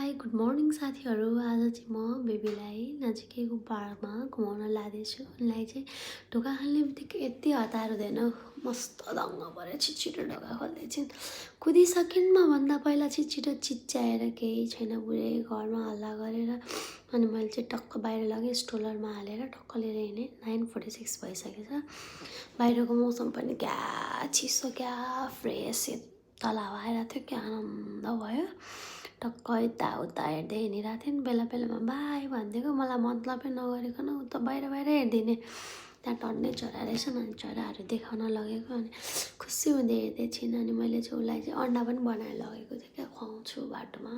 High good morning साथीहरू। आज चाहिँ म बेबीलाई नजिकैको पार्कमा घुमाउन लाँदैछु। उनलाई चाहिँ ढोका खोल्ने बित्तिकै यति हतार हुँदैन, मस्त दङ्ग परेर छिटो ढोका खोल्दै छिन्। कुदिसकिन् म भन्दा पहिला छिटो चिच्याएर केही छैन पुरै घरमा हल्ला गरेर अनि मैले चाहिँ टक्क बाहिर लगेँ, स्ट्रोलरमा हालेर टक्क लिएर हिँडेँ। 9:46 भइसकेछ। बाहिरको मौसम पनि क्या चिसो क्या फ्रेस, तल हावा आइरहेको थियो, क्या आनन्द भयो। टक्क यताउता हेर्दै हिँडिरहेको थिएँ नि, बेला बेलामा बाई भनिदिएको, मलाई मतलबै नगरिकन उता बाहिर हेरिदिने। त्यहाँ टन्नै चरा रहेछन् अनि चराहरू देखाउन लगेको, अनि खुसी हुँदै हेर्दै छिन्। अनि मैले चाहिँ उसलाई चाहिँ अन्डा पनि बनाएर लगेको थिएँ क्या, खुवाउँछु बाटोमा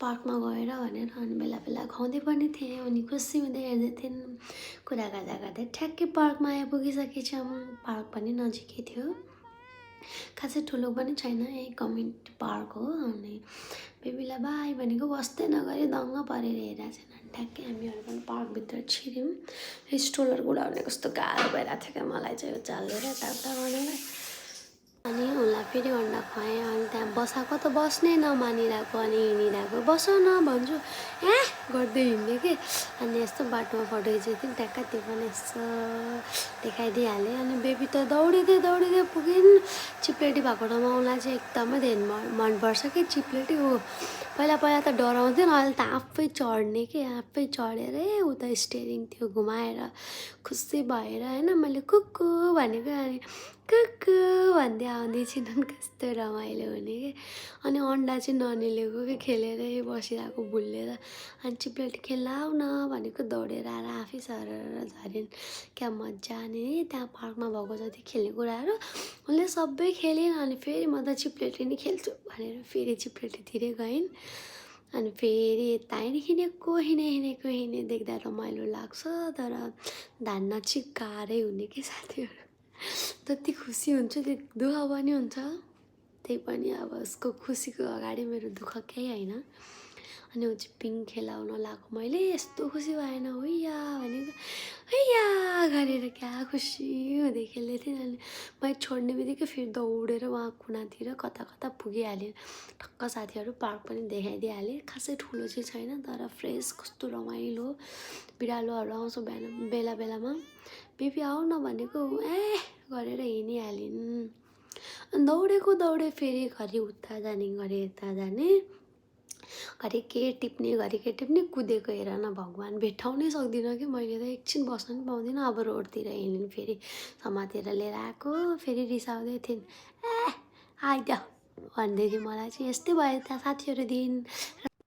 पार्कमा गएर भनेर। अनि बेला बेला खुवाउँदै पनि थिएँ, अनि खुसी हुँदै हेर्दै थिइन्। कुरा गर्दा ठ्याक्कै पार्कमा आइपुगिसकेछौँ। पार्क पनि नजिकै थियो, खासै ठुलो पनि छैन, यही कम्युनिटी पार्क हो। अनि बेबीलाई बाई भनेको बस्दै नगरी दङ्ग परेर हेरेको छैन। अनि ठ्याक्कै हामीहरू पनि पार्कभित्र छिर्यौँ। स्ट्रोलर कुदाउने कस्तो गाह्रो भइरहेको थियो क्या मलाई चाहिँ, चालेर यताउता गर्नलाई। अनि उसलाई फेरि अन्डा खुवाएँ। अनि त्यहाँ बसाएको त बस्नै नमानिरहेको, अनि हिँडिरहेको, बस न भन्छु गर्दै हिँड्ने कि। अनि यस्तो बाटोमा फोटो खिचेको थिएँ, ट्याक्क त्यो पनि यस्तो देखाइदिइहालेँ। अनि बेबी त दौडिँदै पुगिन् चिप्लेटी भएको ठाउँमा। उसलाई चाहिँ एकदमै धेरै मनपर्छ कि चिप्लेटी। हो पहिला त डराउँथ्यो, अहिले त आफै चढ्ने कि, आफै चढेर उता स्टेरिङ त्यो घुमाएर खुसी भएर होइन। मैले कुकु भनेको, अनि कुकु भन्दै आउँदै छिन्, कस्तो रमाइलो हुने कि। अनि अन्डा चाहिँ ननिलेको कि, खेलेरै बसिरहेको भुलेर। अनि चिप्लेटी खेल्न आऊ न भनेको, दौडेर आएर आफै सरेर झरिन्। क्या मजा। अनि त्यहाँ पार्कमा भएको जति खेल्ने कुराहरू उसले सबै खेलिन्। अनि फेरि म त चिप्लेटी नै खेल्छु भनेर फेरि चिप्लेटीतिर गइन्। अनि फेरि यता हिँडेको देख्दा रमाइलो लाग्छ, तर धान्न चाहिँ गाह्रै हुने कि साथीहरू। जति खुसी हुन्छु त्यति दुःख पनि हुन्छ, त्यही पनि अब उसको खुसीको अगाडि मेरो दुःख केही होइन। अनि ऊ चाहिँ पिङ खेलाउन लगाएको, मैले यस्तो खुसी भएन, हुइया भनेको हैया गरेर क्या खुसी हुँदै खेल्दै थिएँ। अनि मैले छोड्ने बित्तिकै फेरि दौडेर उहाँ कुनातिर कता पुगिहालेँ। ठक्क साथीहरू पार्क पनि देखाइदिइहालेँ। खासै ठुलो चाहिँ छैन, तर फ्रेस, कस्तो रमाइलो। बिरालोहरू आउँछ बिहान बेला बेलामा। बेबी आऊ न भनेको गरेर हिँडिहालिन्। अनि दौडे फेरि घरि उता जाने, घरि यता जाने, घरि के टिप्ने कुदेको हेर न भगवान्, भेट्टाउनै सक्दिनँ कि मैले त। एकछिन बस्न पनि पाउँदिनँ। अब रोडतिर हिँड्नु फेरि समातेर लिएर आएको, फेरि रिसाउँदै थिइन्, आइद भन्दै थियो। मलाई चाहिँ यस्तै भयो त्यहाँ साथीहरू दिन।